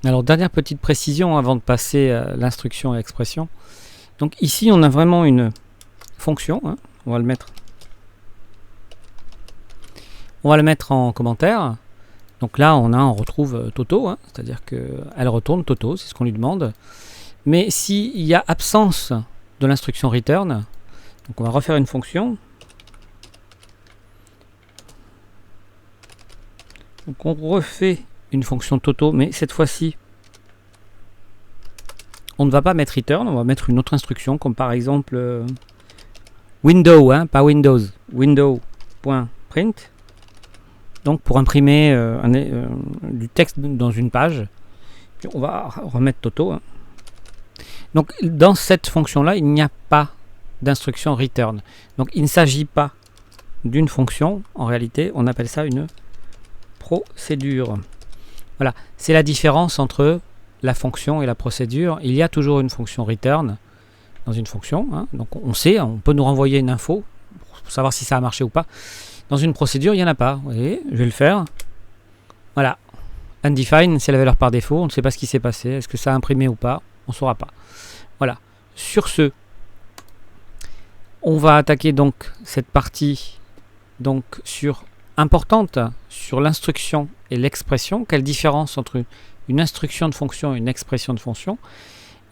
Alors, dernière petite précision avant de passer à l'instruction et expression. Donc ici, on a vraiment une fonction. Hein. On va le mettre en commentaire. Donc là, on retrouve Toto, hein, c'est-à-dire qu'elle retourne Toto, c'est ce qu'on lui demande. Mais s'il y a absence de l'instruction return, donc on va refaire une fonction. Donc on refait une fonction Toto, mais cette fois-ci, on ne va pas mettre return, on va mettre une autre instruction, comme par exemple window, hein, pas Windows, window.print. Donc pour imprimer du texte dans une page, on va remettre Toto. Hein. Donc dans cette fonction-là, il n'y a pas d'instruction return. Donc il ne s'agit pas d'une fonction, en réalité, on appelle ça une procédure. Voilà, c'est la différence entre la fonction et la procédure. Il y a toujours une fonction return dans une fonction. Hein. Donc on sait, on peut nous renvoyer une info pour savoir si ça a marché ou pas. Dans une procédure, il n'y en a pas. Vous voyez, je vais le faire. Voilà. Undefined, c'est la valeur par défaut. On ne sait pas ce qui s'est passé. Est-ce que ça a imprimé ou pas? On ne saura pas. Voilà. Sur ce, on va attaquer donc cette partie importante sur l'instruction et l'expression. Quelle différence entre une instruction de fonction et une expression de fonction?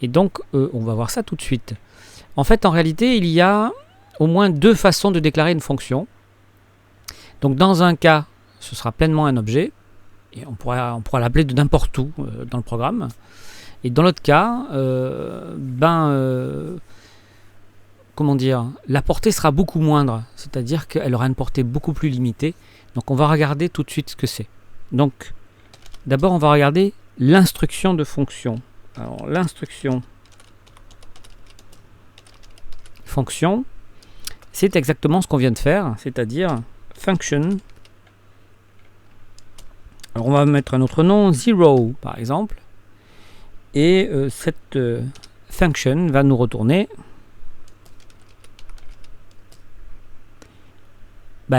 Et donc, on va voir ça tout de suite. En fait, en réalité, il y a au moins deux façons de déclarer une fonction. Donc, dans un cas, ce sera pleinement un objet. Et on pourra l'appeler de n'importe où dans le programme. Et dans l'autre cas, comment dire, la portée sera beaucoup moindre, c'est-à-dire qu'elle aura une portée beaucoup plus limitée. Donc on va regarder tout de suite ce que c'est. Donc d'abord on va regarder l'instruction de fonction. Alors l'instruction fonction, c'est exactement ce qu'on vient de faire, c'est-à-dire function. Alors on va mettre un autre nom, 0 par exemple. Et cette function va nous retourner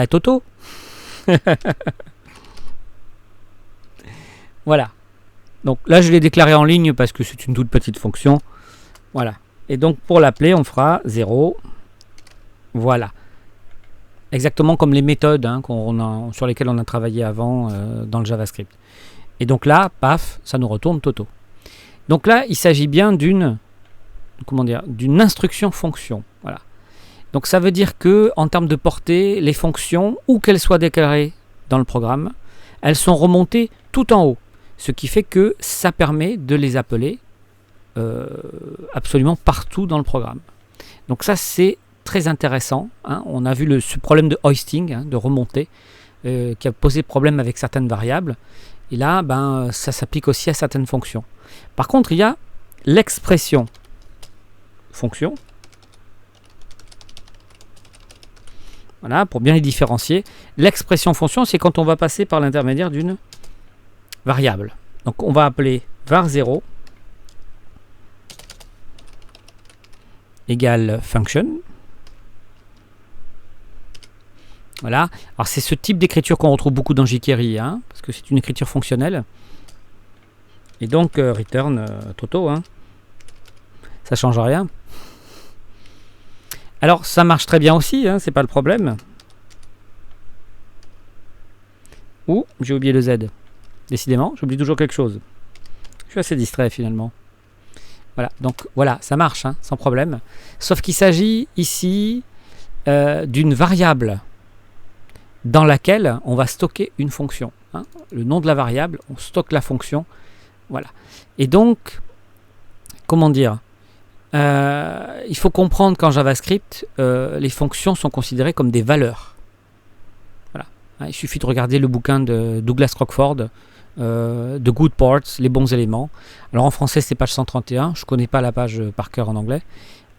Toto. Voilà. Donc là, je l'ai déclaré en ligne parce que c'est une toute petite fonction. Voilà. Et donc, pour l'appeler, on fera 0. Voilà. Exactement comme les méthodes sur lesquelles on a travaillé avant dans le JavaScript. Et donc là, paf, ça nous retourne Toto. Donc là, il s'agit bien d'une instruction fonction. Voilà. Donc ça veut dire que en termes de portée, les fonctions, où qu'elles soient déclarées dans le programme, elles sont remontées tout en haut. Ce qui fait que ça permet de les appeler absolument partout dans le programme. Donc ça, c'est très intéressant. Hein. On a vu ce problème de hoisting, de remontée, qui a posé problème avec certaines variables. Et là, ça s'applique aussi à certaines fonctions. Par contre, il y a l'expression fonction. Voilà, pour bien les différencier. L'expression fonction, c'est quand on va passer par l'intermédiaire d'une variable. Donc on va appeler var0 égale function. Voilà. Alors c'est ce type d'écriture qu'on retrouve beaucoup dans jQuery, hein, parce que c'est une écriture fonctionnelle. Et donc return Toto, hein. Ça change rien. Alors ça marche très bien aussi, hein, c'est pas le problème. Ouh, j'ai oublié le Z. Décidément, j'oublie toujours quelque chose. Je suis assez distrait finalement. Voilà, donc voilà, ça marche, hein, sans problème. Sauf qu'il s'agit ici d'une variable dans laquelle on va stocker une fonction. Hein. Le nom de la variable, on stocke la fonction. Voilà. Et donc, comment dire, il faut comprendre qu'en JavaScript, les fonctions sont considérées comme des valeurs. Voilà. Hein, il suffit de regarder le bouquin de Douglas Crockford, The Good Parts, les bons éléments. Alors en français, c'est page 131. Je ne connais pas la page par cœur en anglais.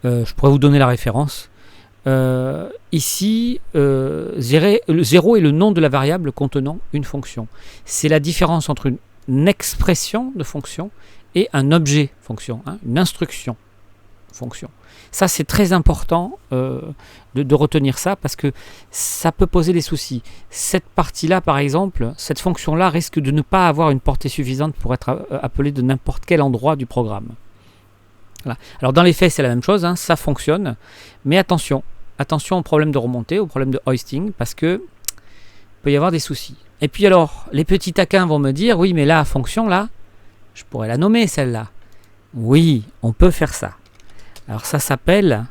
Je pourrais vous donner la référence. Ici, 0 est le nom de la variable contenant une fonction. C'est la différence entre une expression de fonction et un objet fonction, hein, une instruction. fonction. Ça, c'est très important de retenir ça parce que ça peut poser des soucis. Cette partie-là, par exemple, cette fonction-là risque de ne pas avoir une portée suffisante pour être appelée de n'importe quel endroit du programme. Voilà. Alors dans les faits, c'est la même chose, hein, ça fonctionne, mais attention au problème de remontée, au problème de hoisting, parce que peut y avoir des soucis. Et puis alors, les petits taquins vont me dire, oui, mais la fonction là, je pourrais la nommer celle-là. Oui, on peut faire ça. Alors ça s'appelle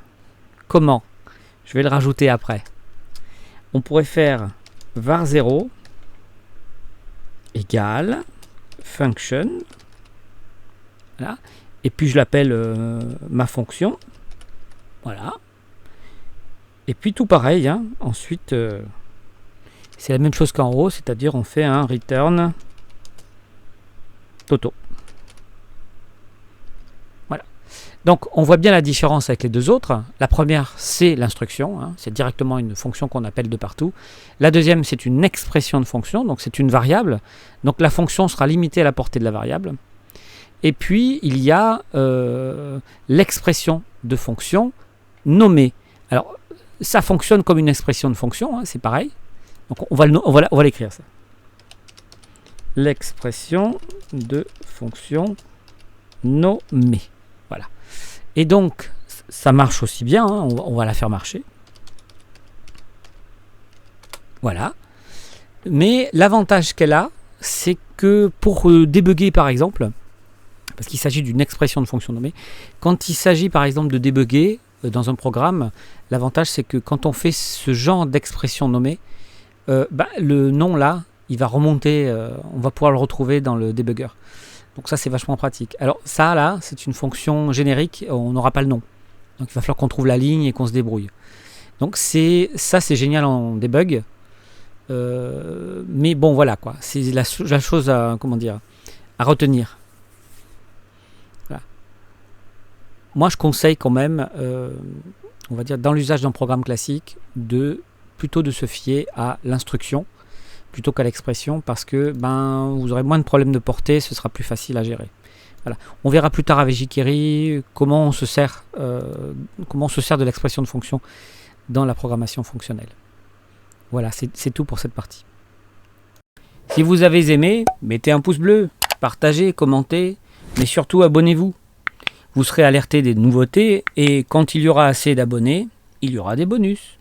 comment? Je vais le rajouter après. On pourrait faire var0 égale function. Voilà. Et puis je l'appelle ma fonction. Voilà. Et puis tout pareil. Hein. Ensuite, c'est la même chose qu'en haut, c'est-à-dire on fait un return Toto. Voilà. Donc on voit bien la différence avec les deux autres. La première, c'est l'instruction. Hein. C'est directement une fonction qu'on appelle de partout. La deuxième, c'est une expression de fonction. Donc c'est une variable. Donc la fonction sera limitée à la portée de la variable. Et puis, il y a l'expression de fonction nommée. Alors, ça fonctionne comme une expression de fonction, hein, c'est pareil. Donc, on va l'écrire, ça. L'expression de fonction nommée. Voilà. Et donc, ça marche aussi bien, hein, on va la faire marcher. Voilà. Mais l'avantage qu'elle a, c'est que pour débugger, par exemple, parce qu'il s'agit d'une expression de fonction nommée. Quand il s'agit par exemple de débugger dans un programme, l'avantage c'est que quand on fait ce genre d'expression nommée, le nom là, il va remonter, on va pouvoir le retrouver dans le débugger. Donc ça c'est vachement pratique. Alors ça là, c'est une fonction générique, on n'aura pas le nom. Donc il va falloir qu'on trouve la ligne et qu'on se débrouille. Donc c'est génial en debug. Mais bon voilà quoi, c'est la chose à retenir. Moi, je conseille quand même, on va dire, dans l'usage d'un programme classique, plutôt de se fier à l'instruction plutôt qu'à l'expression, parce que vous aurez moins de problèmes de portée, ce sera plus facile à gérer. Voilà. On verra plus tard avec jQuery comment on se sert de l'expression de fonction dans la programmation fonctionnelle. Voilà, c'est tout pour cette partie. Si vous avez aimé, mettez un pouce bleu, partagez, commentez, mais surtout abonnez-vous. Vous serez alerté des nouveautés et quand il y aura assez d'abonnés, il y aura des bonus.